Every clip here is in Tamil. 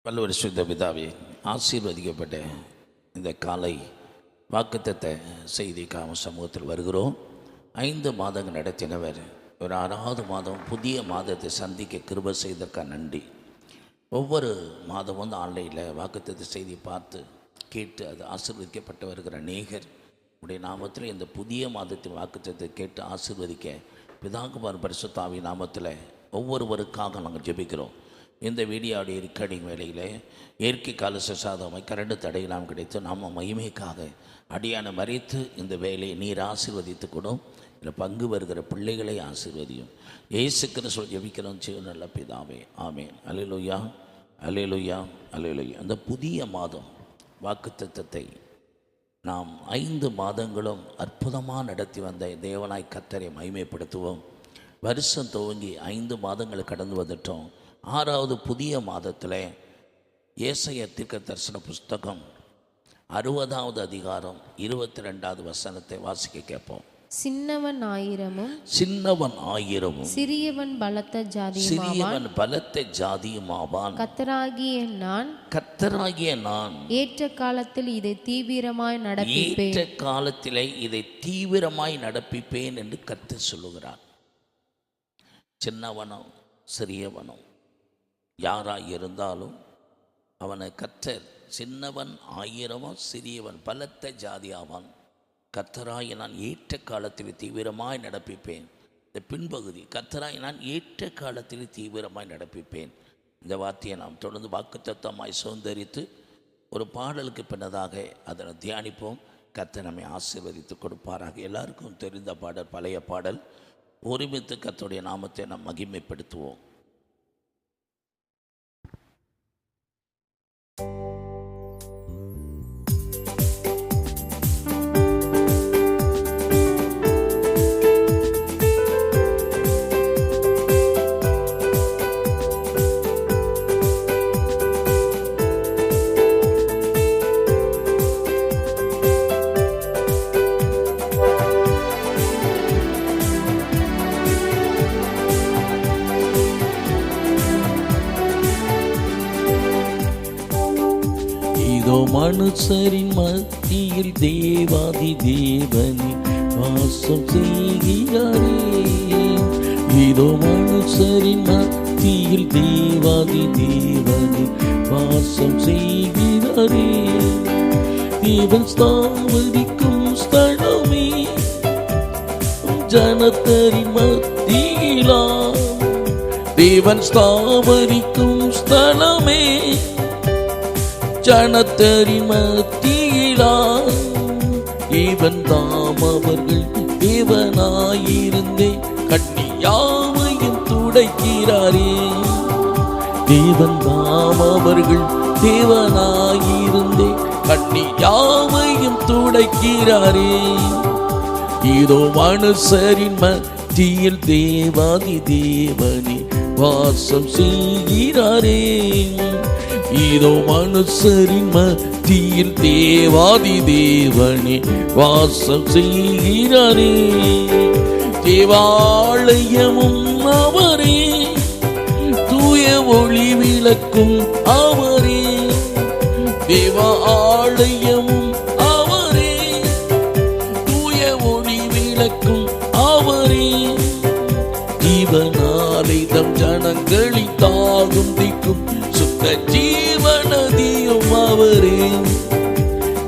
பல்லவரிசுத்த பிதாவே, ஆசீர்வதிக்கப்பட்ட இந்த காலை வாக்குத்தத்த செய்திக்காக சமூகத்தில் வருகிறோம். 5 மாதங்கள் நடத்தினவர் ஒரு 6வது மாதம் புதிய மாதத்தை சந்திக்க கிருபை செய்ததற்காக நன்றி. ஒவ்வொரு மாதமும் ஆன்லைனில் வாக்குத்தத்த செய்தி பார்த்து கேட்டு அது ஆசீர்வதிக்கப்பட்டு வருகிற அநேகர் உடைய நாமத்தில் இந்த புதிய மாதத்தின் வாக்குத்தத்தை கேட்டு ஆசீர்வதிக்க பிதாகுமார் பரிசுத்த ஆவியின் நாமத்தில் ஒவ்வொருவருக்காக நாங்கள் ஜெபிக்கிறோம். இந்த வீடியோடைய ரெக்கார்டிங் வேலையில் இயற்கை கால சாதமாய் கரண்டு தடையெல்லாம் கிடைத்து நாம் மகிமைக்காக அடியான மறித்து இந்த வேலையை நீர் ஆசீர்வதித்து கொடும். இதில் பங்கு வருகிற பிள்ளைகளை ஆசீர்வதியும். இயேசுக்குன்னு சொல்லி ஜெபிக்கிறோம் நல்ல பிதாவே, ஆமேன். அல்லேலூயா, அல்லேலூயா, அல்லேலூயா. அந்த புதிய மாதம் வாக்குத்தத்தத்தை நாம் 5 மாதங்களும் அற்புதமாக நடத்தி வந்த தேவனாய் கர்த்தரை மகிமைப்படுத்துவோம். வருஷம் துவங்கி 5 மாதங்கள் கடந்து வந்துட்டோம். 6வது புதிய மாதத்தில் ஏசாயா தீர்க்க தரிசன புஸ்தகம் 60வது அதிகாரம் 22வது வசனத்தை வாசிக்க கேட்போம். சின்னவன் ஆயிரமும் சிறியவன் பலத்த ஜாதியுமாவான். கர்த்தராகிய நான் ஏற்ற காலத்தில் இதை தீவிரமாய் நடப்பிப்பேன் என்று கர்த்தர் சொல்லுகிறார். சின்னவனும் சிறியவனும் யாராய் இருந்தாலும் அவனை கர்த்தர் சின்னவன் ஆயிரமும் சிறியவன் பலத்த ஜாதியாவான். கர்த்தராய் நான் ஏற்ற காலத்தில் தீவிரமாய் நடப்பிப்பேன். இந்த பின்பகுதி கர்த்தராய் நான் ஏற்ற காலத்தில் தீவிரமாய் நடப்பிப்பேன். இந்த வார்த்தையை நாம் தொடர்ந்து வாக்குத்தத்தமாய் சுதந்தரித்து ஒரு பாடலுக்கு பின்னதாக அதனை தியானிப்போம். கர்த்தர் நம்மை ஆசீர்வதித்து கொடுப்பாராக. எல்லாருக்கும் தெரிந்த பாடல், பழைய பாடல். ஒருமித்து கர்த்தருடைய நாமத்தை நாம் மகிமைப்படுத்துவோம். மனுஷரின் மத்தியில் தேவாதி தேவனே வாசம் செய்கிறாரே. இதோ மனுஷரின் மத்தியில் தேவாதி தேவனே வாசம் செய்கிறாரே. தேவன் ஸ்தாபரிக்கும் ஸ்தலமே ஜனத்தரின் மத்தியிலா. தேவன் ஸ்தாபரிக்கும் ஸ்தலமே ஜனத்தரின் மத்தியிலா. இவன் தாம் அவர்கள் தேவனாயிருந்தே கண்ணியாவையும் துடைக்கிறாரே. தேவன் தாம் அவர்கள் தேவனாயிருந்தே கண்ணியாவையும் துடைக்கிறாரே. இதோ மனுஷரின் மத்தியில் தேவாதி தேவனே வாசம் செய்கிறாரே. இதோ மனுஷரின் மத்தியில் தேவாதி தேவனே வாசம் செய்கிறாரே. தேவாலயமும் அவரே, தூய ஒளி விளக்கும் அவரே. தேவாலயமும் அவரே, தூய ஒளி விளக்கும் அவரே. ஜீவனாலை தம் ஜனங்களின் தாகும் திக்கும் சுத்த ஜீவநதியும் அவரே.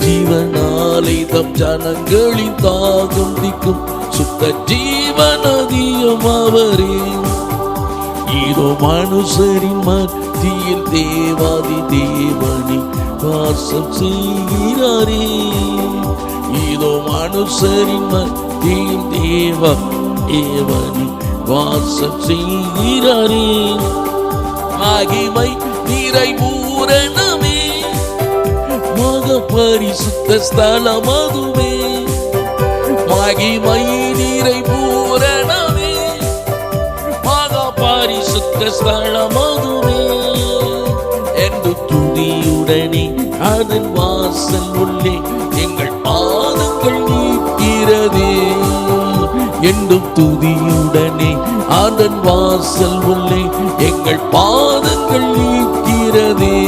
ஜீவனாலை தம் ஜனங்களின் தாகம் திக்கும் சுத்த ஜீவநதியும் அவரே. இதோ மனுஷரின் மத்தியில் தேவாதி தேவனே வாசம் செய்கிறாரே. இதோ மனுஷரின் மத்தியில் தேவனே வாசம் செய்கிறாரே. மகிமை நிறை பூரணமே மக பரிசுத்த ஸ்தலம் அதுவே. மகிமை நிறை பூரணமே மக பரிசுத்த ஸ்தலம் அதுவே. என்று துதியுடனே அதன் வாசல் உள்ளே எங்கள் பாதங்கள் நீக்கிறதே. என்றும் துதியுடனே அதன் வாசல் உள்ளே எங்கள் பாதங்கள் நீக்கிற செய்கிறதே.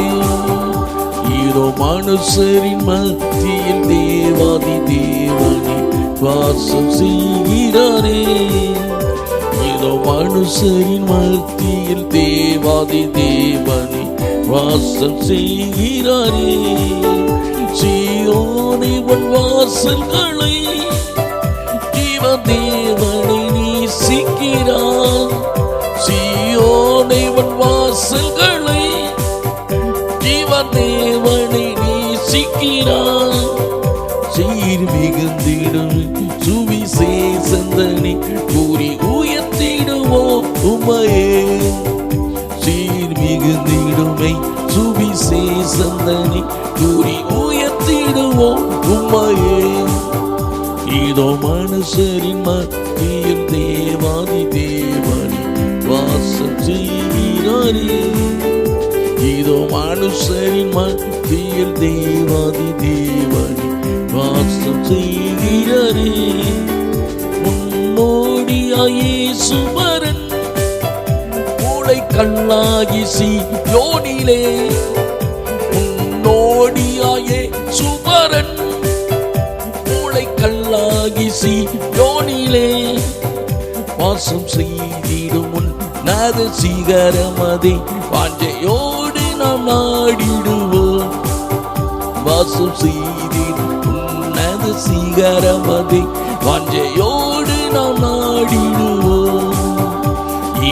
இதோ மனுஷரின் மத்தியில் தேவாதி தேவனே வாசம் செய்கிறாரே. இதோ மனுஷரின் மத்தியில் தேவாதி தேவனே வாசம் செய்கிறாரே. சீயோனின் வாசல்களை தேவனை நேசிக்கிறார். சீயோனின் வாசல்களை தேவனை நேசிக்கிறார். சீர் மிகுந்திடும் சுவிசேஷந்தனை கூறி உயர்த்திடுவோம் உமையே. சீர் மிகுந்திடுமை சுவிசேஷந்தனை கூறி உயர்த்திடுவோம் உமையே. இதோ மனுஷரின் மத்தியில் தேவாதி தேவனே வாசம் செய்கிறாரே. இதோ மனுஷரின் மத்தியில் தேவாதி தேவனே வாசம் செய்கிறாரே. முன்னோடியாயே சுமரன் மூளை கண்ணாகி சீயோனிலே. முன்னோடியாயே சுமரன் மூளை கல்லாகி சீயோனிலே வாசம் செய்திடும் உன் நாத சிகரமதை வாஞ்சையோடு நாம் நாடிடுவோம். வாசம் செய்திடும் உன் நாத சிகரமதை வாஞ்சையோடு நாம் நாடிடுவோம்.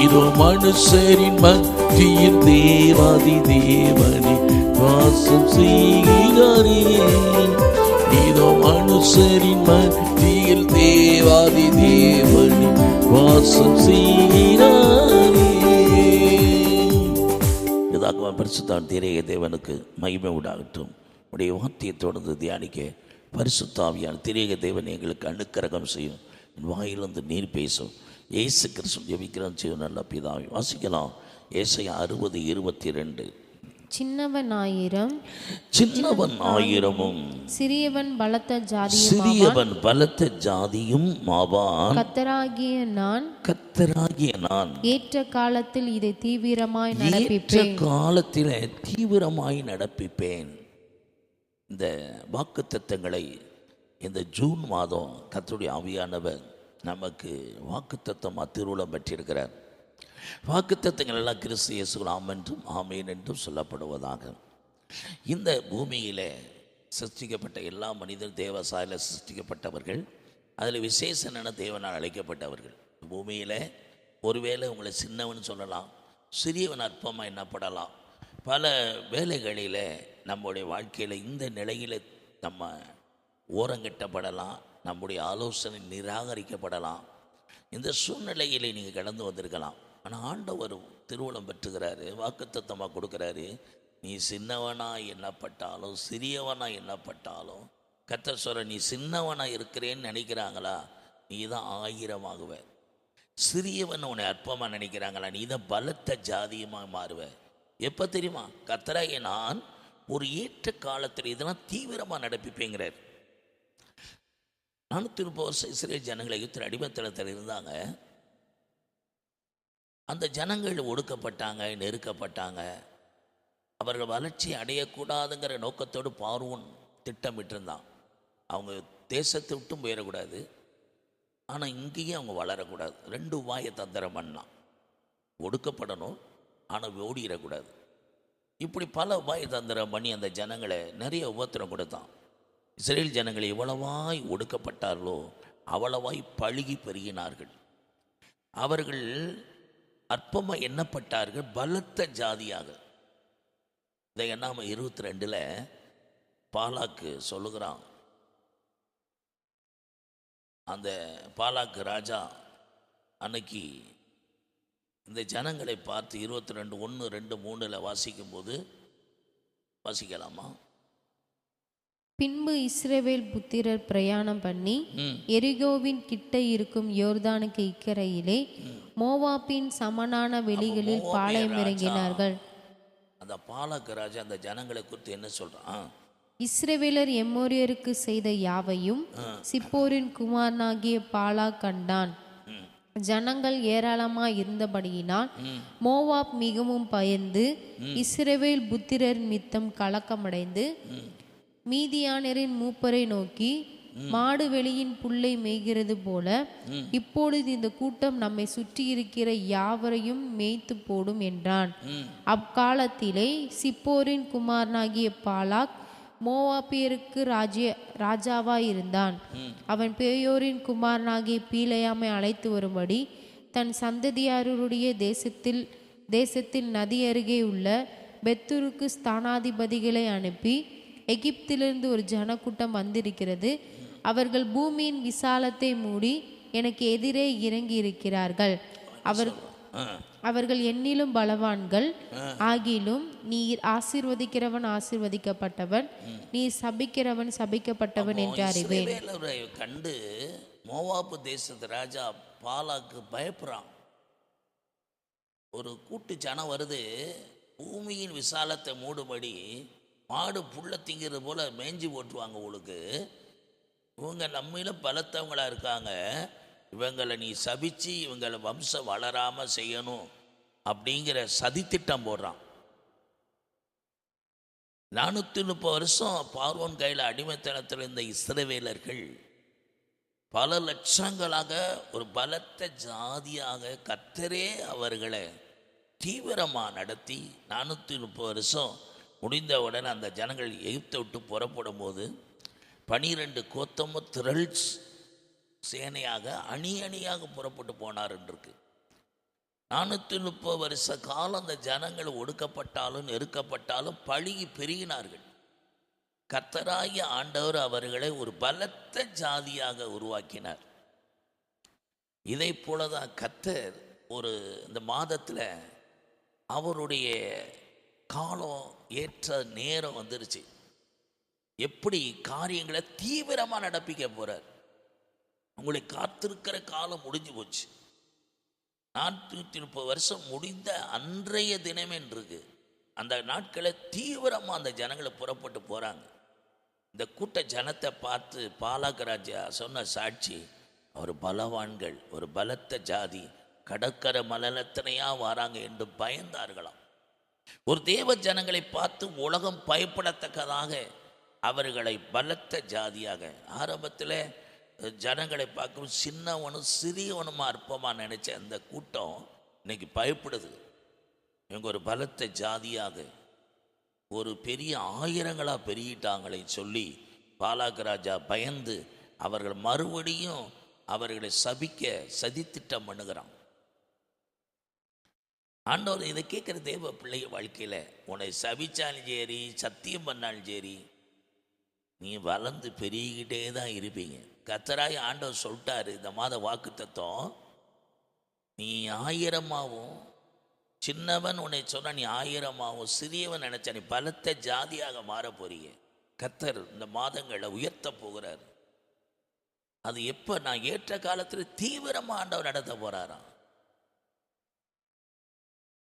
இதோ மனுஷரின் மத்தியில் தேவாதி தேவனே வாசம் செய்கிறாரே. இதோ மனுஷரின் மத்தியில் தேவாதி தேவனே வாசம் செய்கிறாரே. இதாக பரிசுத்தான் திரைய தேவனுக்கு மகிமை உண்டாகட்டும். உடைய வார்த்தையை தொடர்ந்து தியானிக்க பரிசுத்தாவியான திரைய தேவன் எங்களுக்கு அனுக்கிரகம் செய்யும். என் வாயிலிருந்து நீர் பேசும். இயேசு கிறிஸ்து ஜெபிக்கிறோம் செய்யும் நல்ல பிதாவே. வாசிக்கலாம் ஏசாயா 60:22. சின்னவன் ஆயிரம் ஆயிரமும் சிறியவன் பலத்த ஜாதியும் ஆவான். கர்த்தராகிய நான் ஏற்ற காலத்தில் இதை தீவிரமாய் நடப்பிப்பேன். இந்த வாக்குத்தத்தங்களை இந்த ஜூன் மாதம் கர்த்தருடைய ஆவியானவர் நமக்கு வாக்குத்தத்தம் திருவுளம் பெற்றிருக்கிறார். வாக்குத்தத்தங்கள் எல்லாம் கிறிஸ்து இயேசுவில் ஆம் என்றும் ஆமேன் என்றும் சொல்லப்படுவதாக. இந்த பூமியில் சிருஷ்டிக்கப்பட்ட எல்லா மனிதர் தேவசாயில் சிருஷ்டிக்கப்பட்டவர்கள். அதில் விசேஷன தேவனால் அழைக்கப்பட்டவர்கள். பூமியில் ஒருவேளை உங்களை சின்னவன் சொல்லலாம், சிறியவன் அற்பமாக எண்ணப்படலாம். பல வேலைகளில் நம்முடைய வாழ்க்கையில் இந்த நிலையில் நம்ம ஓரங்கட்டப்படலாம், நம்முடைய ஆலோசனை நிராகரிக்கப்படலாம். இந்த சூழ்நிலையில் நீங்கள் கடந்து வந்திருக்கலாம். ஆனால் ஆண்டவர் திருவுளம் பெற்றுகிறாரு, வாக்குத்தத்தமாக கொடுக்குறாரு. நீ சின்னவனாக எண்ணப்பட்டாலும் சிறியவனாக எண்ணப்பட்டாலும் கர்த்தர் சொல்ற, நீ சின்னவனாக இருக்கிறேன்னு நினைக்கிறாங்களா, நீ தான் 1000 ஆகுவ. சிறியவன் உன்னை அற்பமாக நினைக்கிறாங்களா, நீ தான் பலத்த ஜாதியமாக மாறுவ. எப்போ தெரியுமா? கர்த்தராகிய நான் ஒரு ஏற்ற காலத்தில் இதெல்லாம் தீவிரமாக நடப்பிப்பேங்கிறார். 430 வருஷம் இஸ்ரேல் ஜனங்களை யுத்தர் அடிமைத்தனத்தில் இருந்தாங்க. அந்த ஜனங்கள் ஒடுக்கப்பட்டாங்க, நெருக்கப்பட்டாங்க. அவர்கள் வளர்ச்சி அடையக்கூடாதுங்கிற நோக்கத்தோடு பார்வோன் திட்டமிட்டிருந்தான். அவங்க தேசத்தை விட்டும் போயிடக்கூடாது, ஆனால் இங்கேயும் அவங்க வளரக்கூடாது. 2 உபாய தந்திரம் பண்ணான். ஒடுக்கப்படணும், ஆனால் ஓடிடக்கூடாது. இப்படி பல உபாய தந்திரம் பண்ணி அந்த ஜனங்களை நிறைய உபத்திரம் கொடுத்தான். இஸ்ரேல் ஜனங்கள் எவ்வளவாய் ஒடுக்கப்பட்டார்களோ அவ்வளவாய் பழுகி பெருகினார்கள். அவர்கள் அற்பமாக எண்ணப்பட்டார்கள், பலத்த ஜாதியாக. இதை எண்ணாம 22 பாலாக்கு சொல்லுகிறான். அந்த பாலாக்கு ராஜா அன்னைக்கு இந்த ஜனங்களை பார்த்து 22 1 2 3 வாசிக்கும்போது வாசிக்கலாமா? பின்பு இஸ்ரவேல் புத்திரர் பிரயாணம் பண்ணி எரிகோவின் கிட்ட இருக்கும் யோர்தானுக்கு இக்கரையிலே மோவாப்பின் சமனான வெளிகளில் பாளையம் இறங்கினார்கள். அந்த பாலாக்கு ராஜா அந்த ஜனங்களை குறித்து என்ன சொல்றான்? இஸ்ரவேலர் எம்மோரியருக்கு செய்த யாவையும் சிப்போரின் குமாரனாகிய பாலா கண்டான். ஜனங்கள் ஏராளமாய் இருந்தபடியினால் மோவாப் மிகவும் பயந்து இஸ்ரவேல் புத்திரர் மித்தம் கலக்கமடைந்து மீதியானரின் மூப்பரை நோக்கி, மாடு வெளியின் புல்லை மேய்கிறது போல இப்பொழுது இந்த கூட்டம் நம்மை சுற்றி இருக்கிற யாவரையும் மேய்த்து போடும் என்றான். அக்காலத்திலே சிப்போரின் குமாரனாகிய பாலாக் மோவாபியருக்கு ராஜாவாயிருந்தான். அவன் பேயோரின் குமாரனாகிய பீலையாமை அழைத்து வரும்படி தன் சந்ததியாருடைய தேசத்தில் நதி அருகே உள்ள பெத்தூருக்கு ஸ்தானாதிபதிகளை அனுப்பி, எகிப்திலிருந்து ஒரு ஜனக்கூட்டம் வந்திருக்கிறது. அவர்கள் பூமியின் விசாலத்தை மூடி எனக்கு எதிரே இறங்கி இருக்கிறார்கள். அவர்கள் என்னிலும் பலவான்கள் ஆகிலும் நீர் ஆசீர்வதிக்கிறவன் ஆசீர்வதிக்கப்பட்டவன், நீர் சபிக்கிறவன் சபிக்கப்பட்டவன் என்று அறிவேன். கண்டு மோவாபு தேசத்து ராஜா பாலாக்கு பயப்படுறான். ஒரு கூட்டு ஜனம் வருது, பூமியின் விசாலத்தை மூடுபடி மாடு புள்ள திங்கிறது போல மேய்ஞ்சி போட்டுருவாங்க. உங்களுக்கு இவங்க நம்மள பலத்தவங்களா இருக்காங்க, இவங்களை நீ சபிச்சு இவங்களை வம்சம் வளராமல் செய்யணும் அப்படிங்கிற சதித்திட்டம் போடுறான். 430 வருஷம் பார்வோன் கையில் அடிமைத்தனத்தில் இருந்த இஸ்ரவேலர்கள் பல லட்சங்களாக ஒரு பலத்த ஜாதியாக கர்த்தரே அவர்களை தீவிரமாக நடத்தி 430 வருஷம் முடிந்தவுடன் அந்த ஜனங்கள் எகிப்தை விட்டு புறப்படும் போது 12 கோத்தம திரள்ஸ் சேனையாக அணி அணியாக புறப்பட்டு போனார் என்றிருக்கு. 430 வருஷ காலம் அந்த ஜனங்கள் ஒடுக்கப்பட்டாலும் நெருக்கப்பட்டாலும் பழுகி பெருகினார்கள். கர்த்தராகிய ஆண்டவர் அவர்களை ஒரு பலத்த ஜாதியாக உருவாக்கினார். இதை போலதான் கர்த்தர் இந்த மாதத்தில் அவருடைய காலம் ஏற்ற நேரம் வந்துருச்சு. எப்படி காரியங்களை தீவிரமாக நடப்பிக்க போறார். உங்களை காத்திருக்கிற காலம் முடிஞ்சு போச்சு. 430 வருஷம் முடிந்த அன்றைய தினமே இருக்கு. அந்த நாட்களை தீவிரமாக அந்த ஜனங்களை புறப்பட்டு போகிறாங்க. இந்த கூட்ட ஜனத்தை பார்த்து பாலாக் ராஜா சொன்ன சாட்சி, அவர் பலவான்கள், ஒரு பலத்த ஜாதி, கடற்கரை மலலத்தனையாக வராங்க என்று பயந்தார்களாம். ஒரு தேவ ஜனங்களை பார்த்து உலகம் பயப்படத்தக்கதாக அவர்களை பலத்த ஜாதியாக, ஆரம்பத்தில் ஜனங்களை பார்க்கும் சின்னவனும் சிறியவனுமா அற்பமாக நினைச்ச அந்த கூட்டம் இன்னைக்கு பயப்படுது. இவங்க ஒரு பலத்த ஜாதியாக ஒரு பெரிய ஆயிரங்களாக பெருகிட்டாங்களே சொல்லி பாலாக் ராஜா பயந்து அவர்கள் மறுபடியும் அவர்களை சபிக்க சதித்திட்டம் பண்ணுகிறான். ஆண்டவர் இதை கேட்குற தேவ பிள்ளை வாழ்க்கையில் உன்னை சபிச்சாலும் சரி, சத்தியம் பண்ணாலும் சரி, நீ வளர்ந்து பெருகிக்கிட்டே தான் இருப்பீங்க. கர்த்தராய் ஆண்டவர் சொல்லிட்டாரு இந்த மாத வாக்கு தத்துவம், நீ 1000ஆகவும், சின்னவன் உன்னை சொன்ன நீ 1000ஆகவும், சிறியவன் நினைச்ச நீ பலத்த ஜாதியாக மாற போறீங்க. கர்த்தர் இந்த மாதங்களை உயர்த்த போகிறார். அது எப்போ? நான் ஏற்ற காலத்தில் தீவிரமாக ஆண்டவர் நடத்த போறாராம்.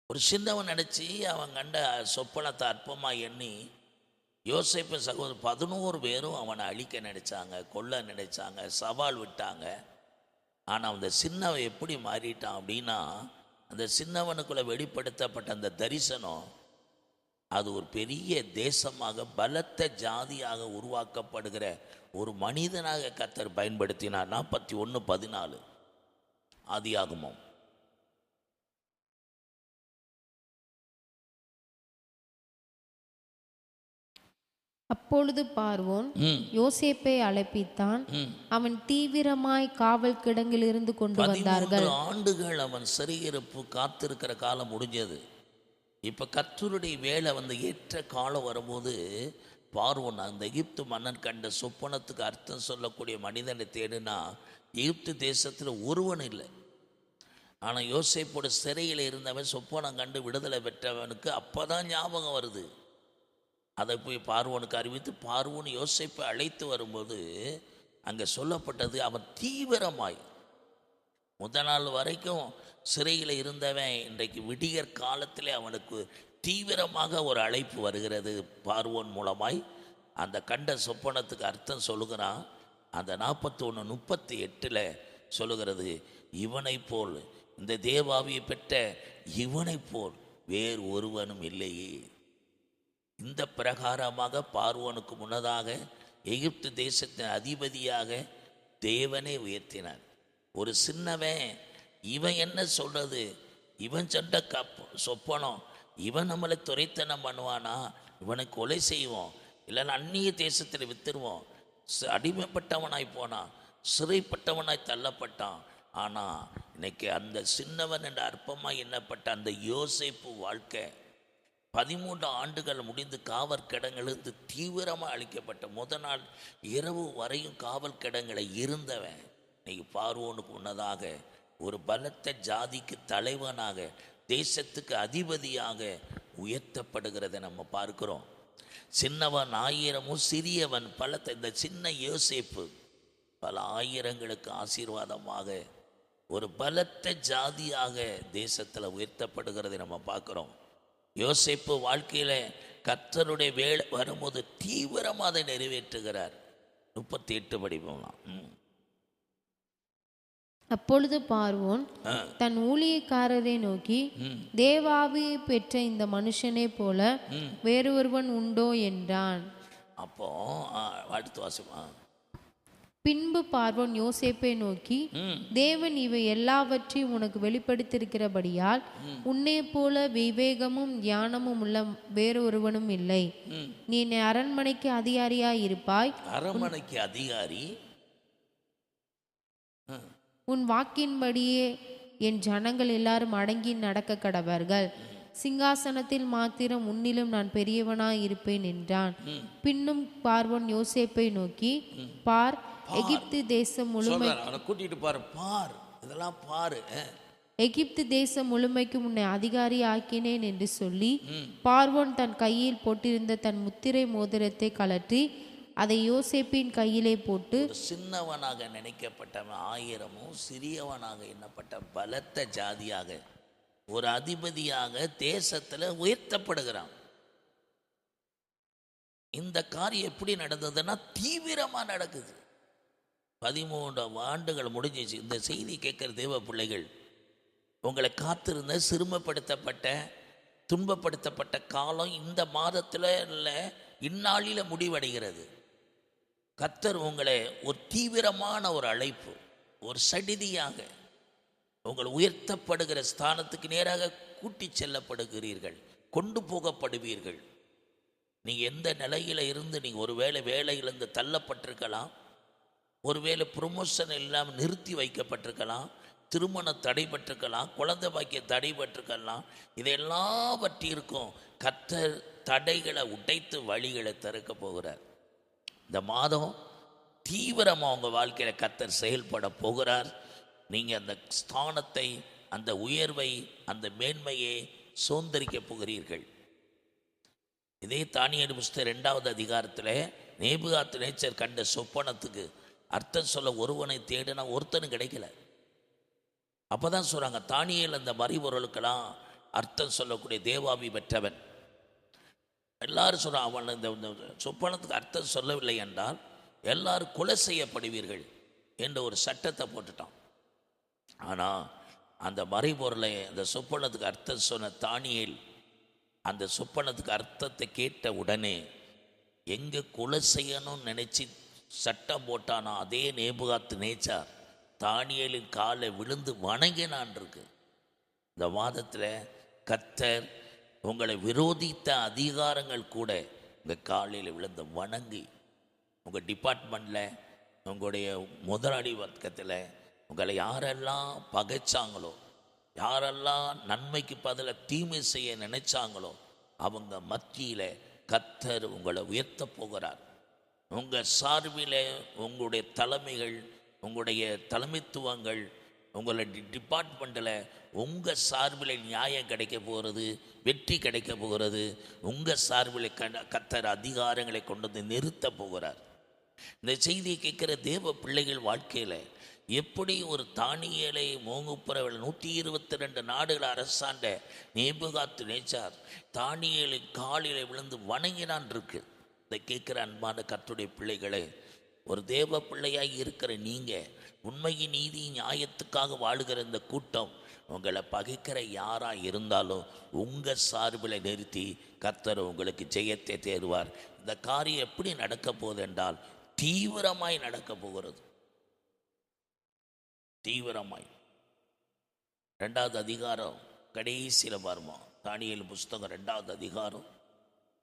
ஒரு சின்னவன் நினச்சி அவன் கண்ட சொப்பனத்தை அற்பமாக எண்ணி யோசேப்பு சகோதரர் 11 பேரும் அவனை அழிக்க நினைச்சாங்க, கொல்ல நினைச்சாங்க, சவால் விட்டாங்க. ஆனால் அந்த சின்னவன் எப்படி மாறிட்டான் அப்படின்னா, அந்த சின்னவனுக்குள்ளே வெளிப்படுத்தப்பட்ட அந்த தரிசனம் அது ஒரு பெரிய தேசமாக பலத்த ஜாதியாக உருவாக்கப்படுகிற ஒரு மனிதனாக கர்த்தர் பயன்படுத்தினார். 41:14 ஆதியாகமம். அப்பொழுது பார்வோன் யோசேப்பை அழைப்பித்தான். அவன் தீவிரமாய் காவல் கிடங்கிலிருந்து கொண்டு வந்தார்கள். 13 ஆண்டுகள் அவன் சிறையிருப்பு காத்திருக்கிற காலம் முடிஞ்சது. இப்போ கர்த்தருடைய வேலை ஏற்ற காலம் வரும்போது பார்வோன் அந்த எகிப்து மன்னன் கண்ட சொப்பனத்துக்கு அர்த்தம் சொல்லக்கூடிய மனிதனை தேடினா எகிப்து தேசத்தில் ஒருவன் இல்லை. ஆனால் யோசேப்போட சிறையில் இருந்தவன் சொப்பனம் கண்டு விடுதலை பெற்றவனுக்கு அப்போதான் ஞாபகம் வருது. அதை போய் பார்வோனுக்கு அறிவித்து பார்வோன் யோசேப்பை அழைத்து வரும்போது அங்கே சொல்லப்பட்டது, அவன் தீவிரமாய் முதல் நாள் வரைக்கும் சிறையில் இருந்தவன் இன்றைக்கு விடியற் காலத்திலே அவனுக்கு தீவிரமாக ஒரு அழைப்பு வருகிறது. பார்வோன் மூலமாய் அந்த கண்ட சொப்பனத்துக்கு அர்த்தம் சொல்லுகிறான். அந்த 41:38 சொல்லுகிறது, இவனைப் போல், இந்த தேவாவியை பெற்ற இவனைப் போல் வேறு ஒருவனும் இல்லையே. இந்த பிரகாரமாக பார்வோனுக்கு முன்னதாக எகிப்து தேசத்தின் அதிபதியாக தேவனே உயர்த்தினார். ஒரு சின்னவன், இவன் என்ன சொல்றது, இவன் சொன்ன சொப்பனம், இவன் நம்மளை துரைத்தனம் பண்ணுவானா, இவனை கொலை செய்வோம், இல்லைன்னா அந்நிய தேசத்தில் வித்துருவோம். அடிமைப்பட்டவனாய் போனான், சிறைப்பட்டவனாய் தள்ளப்பட்டான். ஆனால் இன்னைக்கு அந்த சின்னவன் என்ற அற்பமாய் எண்ணப்பட்ட அந்த யோசேப்பு வாழ்க்கை 13 ஆண்டுகள் முடிந்து காவல் கிடங்கிலிருந்து தீவிரமாக அழிக்கப்பட்ட முதல் நாள் இரவு வரையும் காவல் கிடங்களை இருந்தவன் இன்னைக்கு பார்வோனுக்கு முன்னதாக ஒரு பலத்த ஜாதிக்கு தலைவனாக, தேசத்துக்கு அதிபதியாக உயர்த்தப்படுகிறதை நம்ம பார்க்கிறோம். சின்னவன் ஆயிரமும் சிறியவன் பலத்த. இந்த சின்ன யோசேப்பு பல ஆயிரங்களுக்கு ஆசீர்வாதமாக ஒரு பலத்த ஜாதியாக தேசத்தில் உயர்த்தப்படுகிறதை நம்ம பார்க்குறோம். யோசேப்பு வாழ்க்கையில் கர்த்தருடைய வேலை வரும்போது தீவிரமாக அதை நிறைவேற்றுகிறார். 38 படிப்போம்லாம். அப்பொழுது பார்வோன் தன் ஊழியக்காரரை நோக்கி, தேவாவியை பெற்ற இந்த மனுஷனே போல வேறு ஒருவன் உண்டோ என்றான். அப்போ அடுத்து வாசிப்பா. பின்பு பார்வோன் யோசேப்பை நோக்கி, தேவன் இவை எல்லாவற்றையும் உனக்கு வெளிப்படுத்தியிருக்கிறபடியால் உன்னை போல விவேகமும் ஞானமும் உள்ள வேறு ஒருவனும் இல்லை. நீ அரண்மனைக்கு அதிகாரியாய் இருப்பாய். அரண்மனைக்கு அதிகாரி. உன் வாக்கின்படியே என் ஜனங்கள் எல்லாரும் அடங்கி நடக்க கடவர்கள். சிங்காசனத்தில் மாத்திரம் உன்னிலும் நான் பெரியவனாய் இருப்பேன் என்றான். பின்னும் பார்வோன் யோசேப்பை நோக்கி, பார், எகிப்து தேசம் முழுமை கூட்டிட்டு பார், இதெல்லாம் பாரு, எகிப்து தேசம் முழுமைக்கு உன்னை அதிகாரி ஆக்கினேன் என்று சொல்லி பார்வோன் தன் கையில் போட்டிருந்த தன் முத்திரை மோதிரத்தை கலற்றி அதை யோசேப்பின் கையிலே போட்டு, சின்னவனாக நினைக்கப்பட்டவன் ஆயிரமும் சிறியவனாக எண்ணப்பட்ட பலத்த ஜாதியாக ஒரு அதிபதியாக தேசத்தில் உயர்த்தப்படுகிறான். இந்த காரியம் எப்படி நடந்ததுன்னா தீவிரமாக நடக்குது. 13 ஆண்டுகள் முடிஞ்சிச்சு. இந்த செய்தி கேட்குற தேவ பிள்ளைகள், உங்களை காத்திருந்த சிறுமப்படுத்தப்பட்ட துன்பப்படுத்தப்பட்ட காலம் இந்த மாதத்தில் இல்லை, இந்நாளில் முடிவடைகிறது. கர்த்தர் உங்களை ஒரு தீவிரமான ஒரு அழைப்பு, ஒரு சடிதியாக உங்கள் உயர்த்தப்படுகிற ஸ்தானத்துக்கு நேராக கூட்டி செல்லப்படுகிறீர்கள், கொண்டு போகப்படுவீர்கள். நீங்கள் எந்த நிலையில் இருந்து நீங்கள் ஒருவேளை வேலையிலிருந்து தள்ளப்பட்டிருக்கலாம், ஒருவேளை ப்ரொமோஷன் இல்லாமல் நிறுத்தி வைக்கப்பட்டிருக்கலாம், திருமணம் தடைபட்டிருக்கலாம், குழந்தை பாக்கியம் தடைபட்டிருக்கலாம். இதெல்லாவற்றிற்கும் கர்த்தர் தடைகளை உடைத்து வழிகளை திறக்க போகிறார். இந்த மாதம் தீவிரமாக உங்கள் வாழ்க்கையில் கர்த்தர் செயல்பட போகிறார். நீங்கள் அந்த ஸ்தானத்தை, அந்த உயர்வை, அந்த மேன்மையை சுதந்திரிக்க போகிறீர்கள். இதே தானியேல் புஸ்தகம் 2வது அதிகாரத்தில் நேபுகாத் நேச்சர் கண்ட சொப்பனத்துக்கு அர்த்தம் சொல்ல ஒருவனை தேடினா ஒருத்தனும் கிடைக்கல. அப்போ தான் சொல்கிறாங்க, தானியேல் அந்த மறைபொருளுக்கெல்லாம் அர்த்தம் சொல்லக்கூடிய தேவாவி பெற்றவன். எல்லாரும் சொல்கிறான், அவன் இந்த சொப்பனத்துக்கு அர்த்தம் சொல்லவில்லை என்றால் எல்லாரும் கொலை செய்யப்படுவீர்கள் என்ற ஒரு சட்டத்தை போட்டுட்டான். ஆனால் அந்த மறைபொருளை, அந்த சொப்பனத்துக்கு அர்த்தம் சொன்ன தானியேல் அந்த சொப்பனத்துக்கு அர்த்தத்தை கேட்ட உடனே எங்கே கொலை செய்யணும்னு நினச்சி சட்டம் போட்டானா அதே நேபுகாத் நேச்சார் தானியேலின் காலை விழுந்து வணங்கினான் இருக்கு. இந்த மாதத்தில் கர்த்தர் உங்களை விரோதித்த அதிகாரங்கள் கூட உங்கள் காலையில் விழுந்து வணங்கி, உங்கள் டிபார்ட்மெண்ட்டில், உங்களுடைய முதலாளி வர்க்கத்தில் உங்களை யாரெல்லாம் பகைச்சாங்களோ, யாரெல்லாம் நன்மைக்கு பதிலாக தீமை செய்ய நினைச்சாங்களோ அவங்க மத்தியில் கர்த்தர் உங்களை உயர்த்த போகிறார். உங்கள் சார்பில் உங்களுடைய தலைமைகள், உங்களுடைய தலைமைத்துவங்கள், உங்களுடைய டிபார்ட்மெண்ட்டில் உங்கள் சார்பில் நியாயம் கிடைக்க போகிறது, வெற்றி கிடைக்க போகிறது. உங்கள் சார்பில் கர்த்தர் அதிகாரங்களை கொண்டு வந்து நிறுத்த போகிறார். இந்த செய்தியை கேட்குற தேவ பிள்ளைகள் வாழ்க்கையில் எப்படி ஒரு தானியேலை மோங்குப்புறவில் 122 நாடுகளை அரசாண்ட நேபுகாத் நேச்சார் தானியேலின் காலில் விழுந்து வணங்கினான் இருக்கு. இதை கேட்குற அன்பான கர்த்தருடைய பிள்ளைகளே, ஒரு தேவ பிள்ளையாய் இருக்கிற நீங்கள், உண்மையின் நீதி நியாயத்துக்காக வாழுகிற இந்த கூட்டம், உங்களை பகைக்கிற யாராக இருந்தாலும் உங்கள் சார்பில் நிறுத்தி கர்த்தர் உங்களுக்கு ஜெயத்தை தேர்வார். இந்த காரியம் எப்படி நடக்க போகுது என்றால் தீவிரமாய் நடக்க போகிறது. தீவிரமாய் 2வது அதிகாரம் கடைசியில் பாருமா, தானியேல் புஸ்தகம் 2வது அதிகாரம்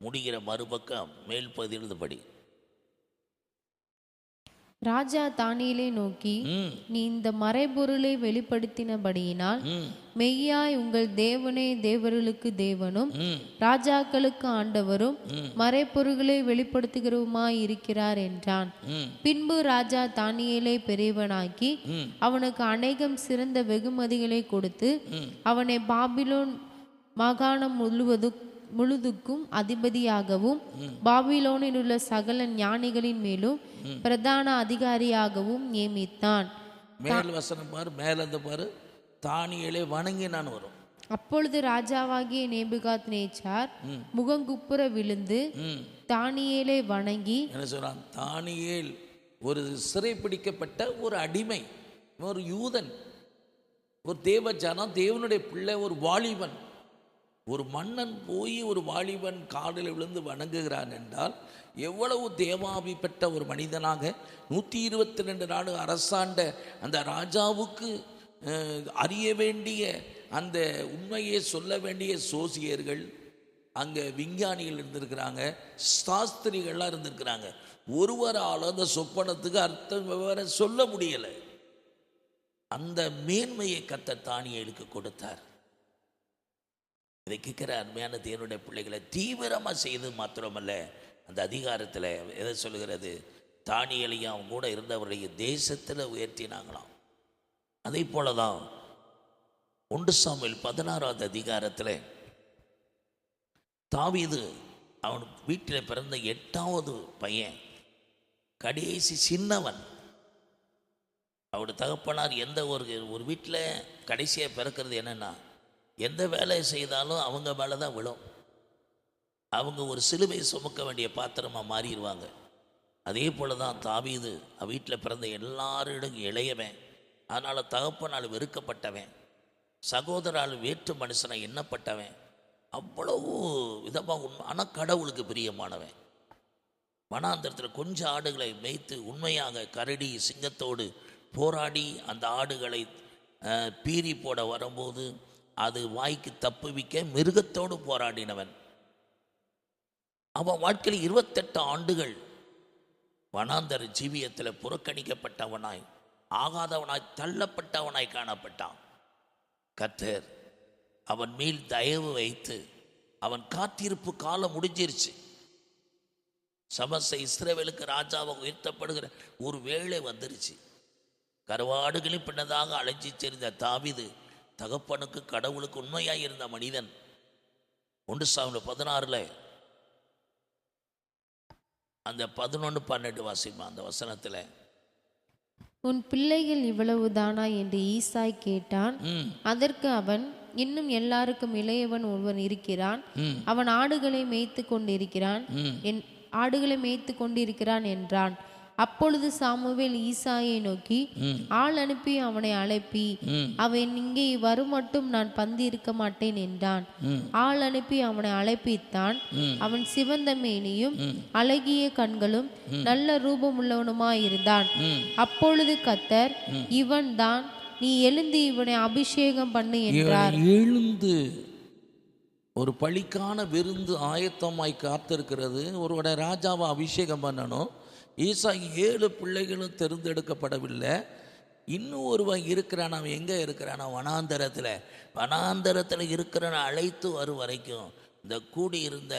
முடிகிற மறுபக்கம் மேல் பகுதியிலிருந்து ராஜா தானியேலை நோக்கி, நீ இந்த மறைபொருளை வெளிப்படுத்தினபடியினால் மெய்யாய் உங்கள் தேவனே தேவர்களுக்கு தேவனும் ராஜாக்களுக்கு ஆண்டவரும் மறைபொருள்களை வெளிப்படுத்துகிறவுமாய் இருக்கிறார் என்றான். பின்பு ராஜா தானியேலை பெரியவனாக்கி அவனுக்கு அநேகம் சிறந்த வெகுமதிகளை கொடுத்து அவனை பாபிலோன் மாகாணம் முழுதுக்கும் அதிபதியாகவும் பாபிலோனில் உள்ள சகல ஞானிகளின் மேலும் பிரதான அதிகாரியாகவும் நியமித்தான். மேல் வசனம் பாரு, மேலந்த பாரு, தானியேலை வணங்கினான் வரும். அப்பொழுது ராஜாவாகிய நேபுகாத்நேச்சார் முகங்குப்புற விழுந்து தானியேலை வணங்கி, என்ன சொல்றான்? தானியேல் ஒரு சிறைப்பிடிக்கப்பட்ட ஒரு அடிமை, ஒரு யூதன், ஒரு தேவ ஜனம், தேவனுடைய பிள்ளை, ஒரு வாலிபன். ஒரு மன்னன் போய் ஒரு வாலிபன் காலில் விழுந்து வணங்குகிறான் என்றால் எவ்வளவு தேவாபி பெற்ற ஒரு மனிதனாக 122 நாடு அரசாண்ட அந்த ராஜாவுக்கு அறிய வேண்டிய அந்த உண்மையை சொல்ல வேண்டிய சோசியர்கள், அங்கே விஞ்ஞானிகள் இருந்திருக்கிறாங்க, சாஸ்திரிகள்லாம் இருந்திருக்கிறாங்க. ஒருவரால் அந்த சொப்பனத்துக்கு அர்த்தம் விவரம் சொல்ல முடியலை. அந்த மேன்மையை கர்த்தர் தானியேலுக்கு கொடுத்தார். இதை கேட்குற அருமையான தேவனுடைய பிள்ளைகளை தீவிரமாக செய்து மாத்திரமல்ல, அந்த அதிகாரத்தில் எதை சொல்லுகிறது? தானியேலையும் அவங்க கூட இருந்தவருடைய தேசத்தில் உயர்த்தினாங்களாம். அதே போல தான் 1 சாமுவேல் 16வது அதிகாரத்தில் தாவீது அவன் வீட்டில் பிறந்த 8வது பையன், கடைசி சின்னவன். அவருடைய தகப்பனார் எந்த ஒரு வீட்டில் கடைசியாக பிறக்கிறது என்னென்னா, எந்த வேலையை செய்தாலும் அவங்க மேலே தான் விழும். அவங்க ஒரு சிலுவை சுமக்க வேண்டிய பாத்திரமாக மாறிடுவாங்க. அதே போல் தான் தாவீது வீட்டில் பிறந்த எல்லாரிடம் இளையவன், அதனால் தகப்பனால் வெறுக்கப்பட்டவன், சகோதரால் வேற்று மனுஷனை எண்ணப்பட்டவன், அவ்வளவு விதமாக உண்மை. ஆனால் கடவுளுக்கு பிரியமானவன். வனாந்தரத்தில் கொஞ்சம் ஆடுகளை மேய்த்து உண்மையாக கரடி சிங்கத்தோடு போராடி அந்த ஆடுகளை பீறி போட வரும்போது அது வாய்க்கு தப்புவிக்க மிருகத்தோடு போராடினவன். அவன் வாழ்க்கையில் 28 ஆண்டுகள் வனாந்தர ஜீவியத்தில் புறக்கணிக்கப்பட்டவனாய், ஆகாதவனாய், தள்ளப்பட்டவனாய் காணப்பட்டான். கர்த்தர் அவன் மேல் தயவு வைத்து, அவன் காத்திருப்பு காலம் முடிஞ்சிருச்சு. சமஸ்த இஸ்ரவேலுக்கு ராஜாவாக உயர்த்தப்படுகிற ஒரு வேளை வந்துருச்சு. கருவாடுகளின் பின்னதாக அழைச்சி செறிந்த தாவீது தகப்பனுக்கு கடவுளுக்கு உண்மையாக இருந்த மனிதன். 1 சாமுவேல் 16 அந்த 11-12 வாசிமா அந்த வசனத்தில், உன் பிள்ளைகள் இவ்வளவுதானா என்று ஈசாய் கேட்டான். அதற்கு அவன், இன்னும் எல்லாருக்கும் இளையவன் ஒருவன் இருக்கிறான், அவன் ஆடுகளை மேய்த்து கொண்டிருக்கிறான் என்றான். அப்பொழுது சாமுவேல் ஈசாயை நோக்கி, ஆள் அனுப்பி அவனை அழைப்பி, அவன் இங்கே வருமட்டும் நான் பந்தி இருக்க மாட்டேன் என்றான். ஆள் அனுப்பி அவனை அழைப்பித்தான். அவன் சிவந்த மேனியும் அழகிய கண்களும் நல்ல ரூபம் உள்ளவனுமாயிருந்தான். அப்பொழுது கர்த்தர், இவன் தான், நீ எழுந்து இவனை அபிஷேகம் பண்ணு என்றார். எழுந்து ஒரு பழிக்கான விருந்து ஆயத்தமாய் காத்திருக்கிறது. ஒருவனை ராஜாவை அபிஷேகம் பண்ணணும். ஈசாய் 7 பிள்ளைகளும் தேர்ந்தெடுக்கப்படவில்லை. இன்னும் ஒருவன் இருக்கிறான். அவன் எங்கே இருக்கிறான்? வனாந்தரத்தில் இருக்கிறான். அழைத்து வரும் வரைக்கும் இந்த கூடியிருந்த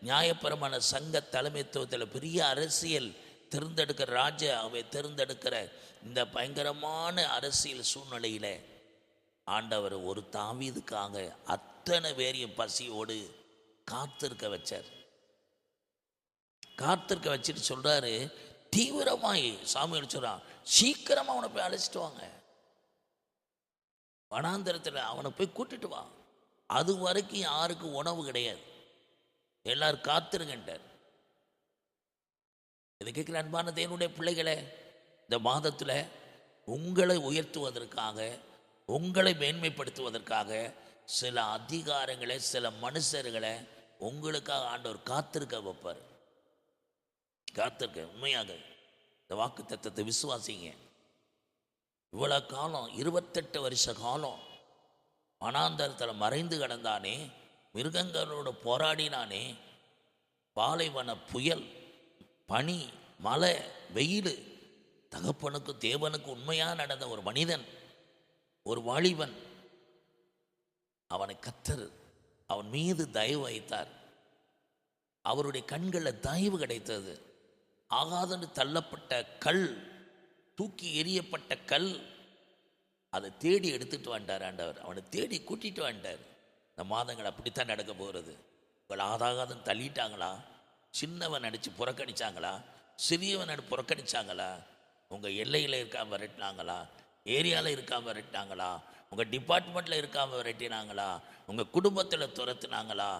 நியாயபரமான சங்க தலைமைத்துவத்தில் பெரிய அரசியல் தேர்ந்தெடுக்கிற ராஜாவை தேர்ந்தெடுக்கிற இந்த பயங்கரமான அரசியல் சூழ்நிலையில் ஆண்டவர் ஒரு தாவீதுக்காக அத்தனை பேரையும் பசியோடு காத்திருக்க வச்சார். காத்திருக்க வச்சுட்டு சொல்கிறாரு, தீவிரமாய் சாமுவேல் சொல்கிறான், சீக்கிரமாக அவனை போய் அழைச்சிட்டு வாங்க, வனாந்தரத்தில் அவனை போய் கூட்டிட்டு வா. அது வரைக்கும் யாருக்கும் உணவு கிடையாது, எல்லாரும் காத்திருங்கன்றார். இதை கேட்குற அன்பான தேவனுடைய பிள்ளைகளே, இந்த மாதத்தில் உங்களை உயர்த்துவதற்காக, உங்களை மேன்மைப்படுத்துவதற்காக சில அதிகாரங்களை, சில மனுஷர்களை உங்களுக்காக ஆண்டவர் காத்திருக்க வைப்பார். காத்திருக்க உண்மையாக இந்த வாக்கு தத்தத்தை விசுவாசிங்க. இவ்வளோ காலம் 28 வருஷ காலம் வனாந்தரத்தில் மறைந்து கிடந்தானே, மிருகங்களோட போராடினானே, பாலைவன புயல், பனி, மழை, வெயில், தகப்பனுக்கும் தேவனுக்கும் உண்மையாக நடந்த ஒரு மனிதன், ஒரு வாலிபன், அவனை கத்தர் அவன் மீது தயவு வைத்தார். அவருடைய கண்களில் தயவு கிடைத்தது. ஆகாதென்று தள்ளப்பட்ட கல், தூக்கி எறியப்பட்ட கல், அதை தேடி எடுத்துட்டு வந்துட்டார் ஆண்டவர். அவனை தேடி கூட்டிட்டு வந்துட்டார். இந்த மாதங்கள் அப்படித்தான் நடக்க போகிறது. உங்களை ஆதாகாதன்னு தள்ளிட்டாங்களா? சின்னவன் அடித்து புறக்கணிச்சாங்களா? சிறியவன் அடி புறக்கணிச்சாங்களா? உங்கள் எல்லையில் இருக்காமல் விரட்டினாங்களா? ஏரியாவில் இருக்காமல் விரட்டினாங்களா? உங்கள் டிபார்ட்மெண்ட்டில் இருக்காமல் விரட்டினாங்களா? உங்கள் குடும்பத்தில் துரத்துனாங்களா?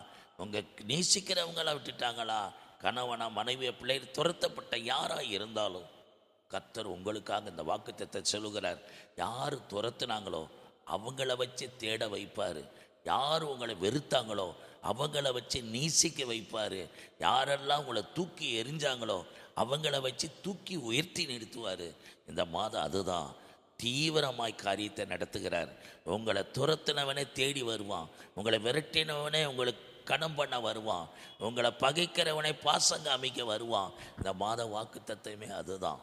உங்கள் நேசிக்கிறவங்கள விட்டுட்டாங்களா? கணவனா, மனைவியை, பிள்ளைகள் துரத்தப்பட்ட யாராக இருந்தாலும் கர்த்தர் உங்களுக்காக இந்த வாக்குத்தத்தத்தை சொல்லுகிறார். யார் துரத்துனாங்களோ அவங்கள வச்சு தேட வைப்பார். யார் உங்களை வெறுத்தாங்களோ அவங்கள வச்சு நேசிக்க வைப்பார். யாரெல்லாம் உங்களை தூக்கி எறிஞ்சாங்களோ அவங்கள வச்சு தூக்கி உயர்த்தி நிறுத்துவார். இந்த மாதம் அதுதான் தீவிரமாய் காரியத்தை நடத்துகிறார். உங்களை துரத்தினவனே தேடி வருவான். உங்களை விரட்டினவனே உங்களுக்கு கணம் பண்ண வருவான். உங்களை பகைக்கிறவனை பாசங்க அமைக்க வருவான். இந்த மாத வாக்கு தத்துவமே அதுதான்.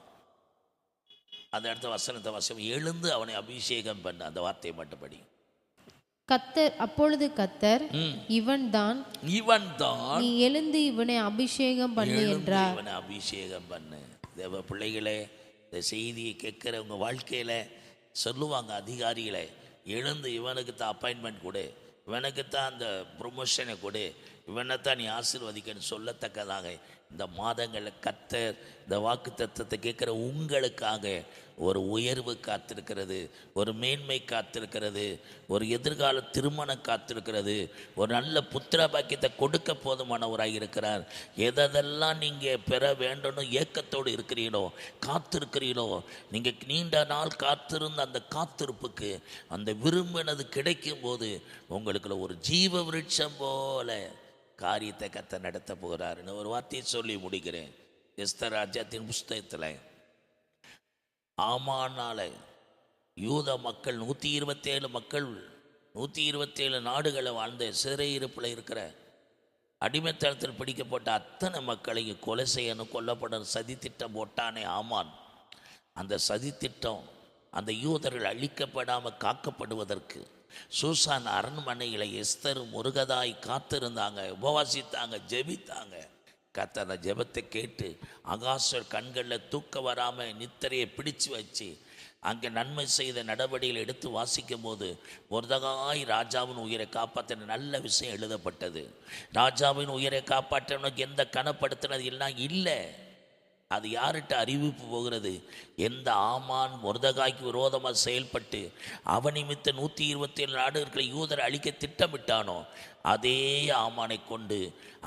அந்த இடத்த வசனத்தை வசனம், எழுந்து அவனை அபிஷேகம் பண்ண, அந்த வார்த்தையை மட்டும்படி. கத்தர் அப்பொழுது கத்தர், இவன் தான் நீ எழுந்து இவனை அபிஷேகம் பண்ணு என்றார். இவனை அபிஷேகம் பண்ணு. தேவ பிள்ளைகளே, இந்த செய்தியை கேட்கிற உங்க வாழ்க்கையில சொல்லுவாங்க அதிகாரிகளை, எழுந்து இவனுக்கு தான் அப்பாயின்மெண்ட் கொடு, இவனுக்குத்தான் அந்த ப்ரொமோஷனை கொடு, இவனைத்தான் நீ ஆசீர்வதிக்கன்னு சொல்லத்தக்கதாக இந்த மாதங்களில் கர்த்தர் இந்த வாக்கு தத்தத்தை கேட்குற உங்களுக்காக ஒரு உயர்வு காத்திருக்கிறது, ஒரு மேன்மை காத்திருக்கிறது, ஒரு எதிர்கால திருமணம் காத்திருக்கிறது, ஒரு நல்ல புத்திர பாக்கியத்தை கொடுக்க போதுமானவராக இருக்கிறார். எதெல்லாம் நீங்கள் பெற வேண்டும்னு ஏக்கத்தோடு இருக்கிறீங்களோ, காத்திருக்கிறீங்களோ, நீங்கள் நீண்ட நாள் காத்திருந்த அந்த காத்திருப்புக்கு அந்த விரும்பினது கிடைக்கும் போது உங்களுக்கு ஒரு ஜீவ விருட்சம் போல காரியத்தை கத்த நடத்த போகிறார். ஒரு வார்த்தையை சொல்லி முடிக்கிறேன். எஸ்தர் ராஜ்யத்தின் புஸ்தகத்தில் ஆமானால யூத மக்கள் 127 மக்கள் 127 நாடுகளை வாழ்ந்த சிறையிருப்பில் இருக்கிற அடிமைத்தளத்தில் பிடிக்கப்பட்ட அத்தனை மக்களையும் கொலை செய்யணும், கொல்லப்படணும் சதித்திட்டம் போட்டானே ஆமான். அந்த சதித்திட்டம் அந்த யூதர்கள் அழிக்கப்படாமல் காக்கப்படுவதற்கு சூசான் அரண்மனையில் எஸ்தர் முருகதாய் காத்திருந்தாங்க, உபவாசித்தாங்க, ஜெபித்தாங்க. கர்த்தர் அந்த ஜெபத்தை கேட்டு அகாசர் கண்களில் தூக்க வராமல் நித்திரையை பிடிச்சு வச்சு அங்கே நன்மை செய்த நடவடிக்கைகள் எடுத்து வாசிக்கும் போது மொர்தெகாய் ராஜாவின் உயிரை காப்பாற்றின நல்ல விஷயம் எழுதப்பட்டது. ராஜாவின் உயிரை காப்பாற்றினவனுக்கு எந்த கனப்படுத்தினது எல்லாம் இல்லை. அது யார்கிட்ட அறிவிப்பு போகிறது? எந்த ஆமான் மொர்தெகாய்க்கு விரோதமாக செயல்பட்டு அவன் நிமித்த 127 நாடுகளை யூதரை அழிக்க திட்டமிட்டானோ அதே ஆமானை கொண்டு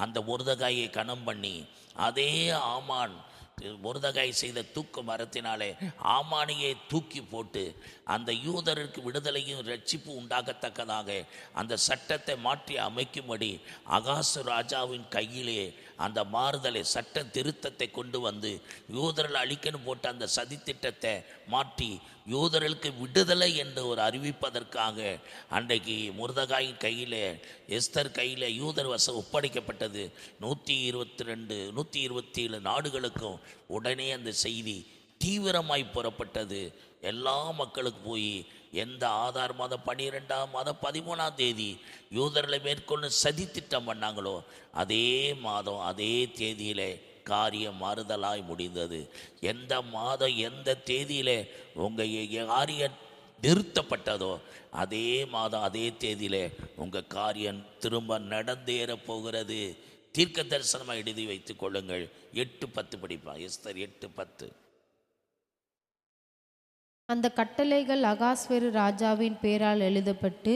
அந்த மொர்தெகாயை கனம் பண்ணி, அதே ஆமான் மொர்தெகாய் செய்த தூக்கு மரத்தினாலே ஆமானையே தூக்கி போட்டு அந்த யூதருக்கு விடுதலையும் ரட்சிப்பு உண்டாகத்தக்கதாக அந்த சட்டத்தை மாற்றி அமைக்கும்படி அகாசு ராஜாவின் கையிலே அந்த மாறுதலை சட்ட திருத்தத்தை கொண்டு வந்து யூதர்கள் அழிக்கணும் போட்ட அந்த சதித்திட்டத்தை மாற்றி யூதர்களுக்கு விடுதலை என்று ஒரு அறிவிப்பதற்காக அன்றைக்கு மொர்தெகாயின் கையில் எஸ்தர் கையில் யூதர் வசம் ஒப்படைக்கப்பட்டது. 127 நாடுகளுக்கும் உடனே அந்த செய்தி தீவிரமாய் புறப்பட்டது. எல்லா மக்களுக்கு போய் எந்த ஆதார் மாதம் 12ஆம் மாதம் 13ஆம் தேதி யூதர்களை மேற்கொண்டு சதித்திட்டம் பண்ணாங்களோ அதே மாதம் அதே தேதியிலே காரியம் மாறுதலாய் முடிந்தது. எந்த மாதம் எந்த தேதியிலே உங்கள் காரியம் நிறுத்தப்பட்டதோ அதே மாதம் அதே தேதியிலே உங்கள் காரியம் திரும்ப நடந்தேற போகிறது. தீர்க்க தரிசனமாக எழுதி வைத்துக் கொள்ளுங்கள். 8:10 படிப்பான். எஸ்தர் 8:10. அந்த கட்டளைகள் அகாஸ்வேரு ராஜாவின் பேரால் எழுதப்பட்டு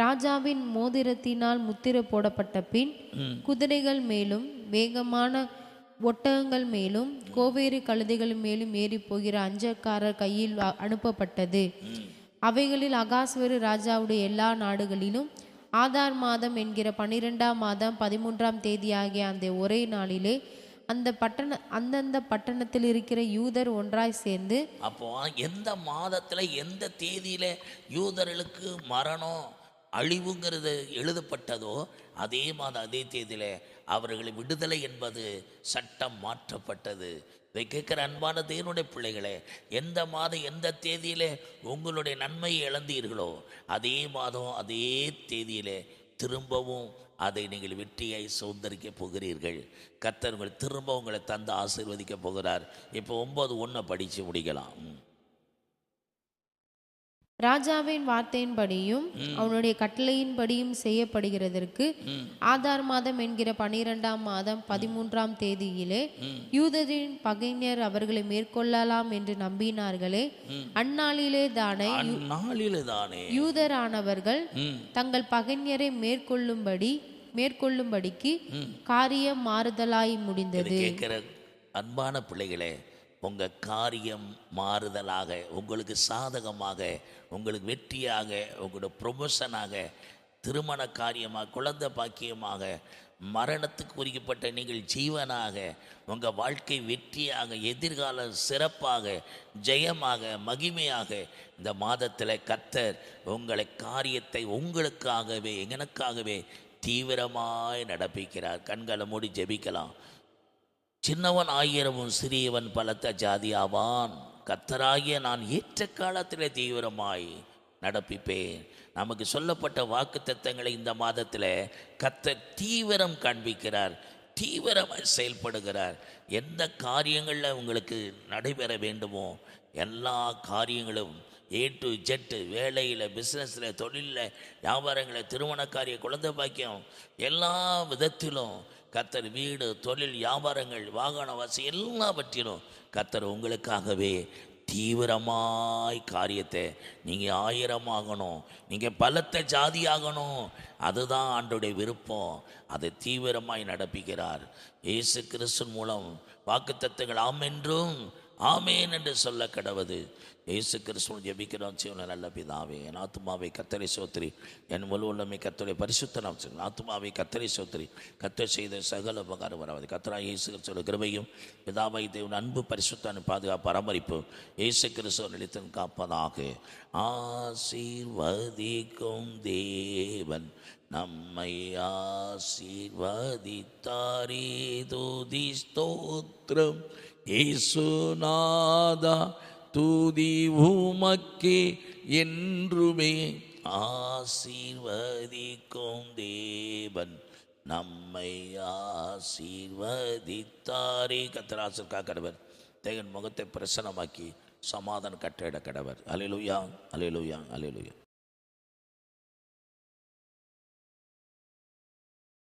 ராஜாவின் மோதிரத்தினால் முத்திரை போடப்பட்ட பின் குதிரைகள் மேலும் வேகமான ஒட்டகங்கள் மேலும் கோவேறு கழுதைகள் மேலும் ஏறி போகிற அஞ்சக்காரர் கையில் அனுப்பப்பட்டது. அவைகளில் அகாஸ்வேரு ராஜாவுடைய எல்லா நாடுகளிலும் ஆதார் மாதம் என்கிற 12ஆம் மாதம் 13ஆம் தேதியாகிய அந்த ஒரே நாளிலே அந்தந்த பட்டணத்தில் இருக்கிற யூதர் ஒன்றாய் சேர்ந்து. அப்போ எந்த மாதத்துல எந்த தேதியில யூதர்களுக்கு மரணம் அழிவுங்கிறது எழுதப்பட்டதோ அதே மாதம் அதே தேதியில அவர்களை விடுதலை என்பது சட்டம் மாற்றப்பட்டது. இதை கேட்குற அன்பான தேவனுடைய பிள்ளைகளே, எந்த மாதம் எந்த தேதியிலே உங்களுடைய நன்மையை இழந்தீர்களோ அதே மாதம் அதே தேதியிலே திரும்பவும் அதை நீங்கள் வெற்றியை சுதந்திரிக்க போகிறீர்கள். கர்த்தர் உங்களை திரும்ப உங்களை தந்து ஆசீர்வதிக்க போகிறார். இப்போ 9:1 படித்து முடிக்கலாம். ராஜாவின் வார்த்தையின்படியும் அவனுடைய கட்டளையின்படியும் செய்யப்படுகிறதற்கு ஆதார் மாதம் என்கிற 12ஆம் மாதம் 13ஆம் தேதியிலே யூதரின் பகைஞர் அவர்களை மேற்கொள்ளலாம் என்று நம்பினார்களே, அந்நாளிலே தானே யூதரானவர்கள் தங்கள் பகைஞரை மேற்கொள்ளும்படிக்கு காரியம் மாறுதலாய் முடிந்தது. அன்பான பிள்ளைகளே, உங்கள் காரியம் மாறுதலாக, உங்களுக்கு சாதகமாக, உங்களுக்கு வெற்றியாக, உங்களோட ப்ரொமோஷனாக, திருமண காரியமாக, குழந்தை பாக்கியமாக, மரணத்துக்கு குறிக்கப்பட்ட நீங்கள் ஜீவனாக, உங்கள் வாழ்க்கை வெற்றியாக, எதிர்காலம் சிறப்பாக, ஜெயமாக, மகிமையாக இந்த மாதத்தில் கர்த்தர் உங்களை காரியத்தை உங்களுக்காகவே எனக்காகவே தீவிரமாய் நடப்பிக்கிறார். கண்களை மூடி ஜெபிக்கலாம். சின்னவன் ஆயிரமும் சிறியவன் பலத்த ஜாதி ஆவான். கர்த்தராகிய நான் ஏற்ற காலத்தில் தீவிரமாய் நடப்பிப்பேன். நமக்கு சொல்லப்பட்ட வாக்கு தத்தங்களை இந்த மாதத்தில் கர்த்தர் தீவிரம் காண்பிக்கிறார், தீவிரமாய் செயல்படுகிறார். எந்த காரியங்களில் உங்களுக்கு நடைபெற வேண்டுமோ எல்லா காரியங்களும் A to Z, வேலையில், பிஸ்னஸில், தொழிலில், வியாபாரங்களில், திருமண காரிய, குழந்தை பாக்கியம், எல்லா விதத்திலும் கர்த்தர் வீடு, தொழில், வியாபாரங்கள், வாகன வசதி எல்லாவற்றிலும் கர்த்தர் உங்களுக்காகவே தீவிரமாய் காரியத்தை நீங்கள் 1000 ஆகணும், நீங்கள் பலத்த ஜாதி ஆகணும். அதுதான் ஆண்டோடைய விருப்பம். அதை தீவிரமாய் நடப்பிக்கிறார். இயேசு கிறிஸ்துவின் மூலம் வாக்குத்தத்தங்கள் ஆம் என்றும் ஆமேன் என்று சொல்ல கடவுது. இயேசு கிறிஸ்துவின் ஜெபிக்கிறோம். ஜீவன நல்ல பிதாவே, என் ஆத்துமாவை கர்த்தரை சோத்திரி, என் முழு உள்ளமை கர்த்தருடைய பரிசுத்த நாமத்தில் ஆத்துமாவை கர்த்தரை சோத்திரி. கர்த்தர் செய்த சகல உபகாரம் வராது. கர்த்தராகிய இயேசு கிறிஸ்துவின் கிருபையும் பிதாவாகிய தேவன் அன்பு பரிசுத்த பாதுகாப்பு பராமரிப்பு இயேசு கிறிஸ்துவின் நிலைத்து காப்பதாக. ஆசீர்வதிக்கும் தேவன் நம்மை ஆசீர்வதித்தாரே. துதி ஸ்தோத்திரம் இயேசுநாதா, துதி உமக்கே என்றுமே. ஆசீர்வதிக்கும் தேவன் நம்மை ஆசீர்வதித்தாரே. கர்த்தர் கடவர் தேவன் முகத்தை பிரசன்னமாக்கி சமாதானம் கட்டளையிட கடவர். அல்லேலூயா, அல்லேலூயா, அல்லேலூயா.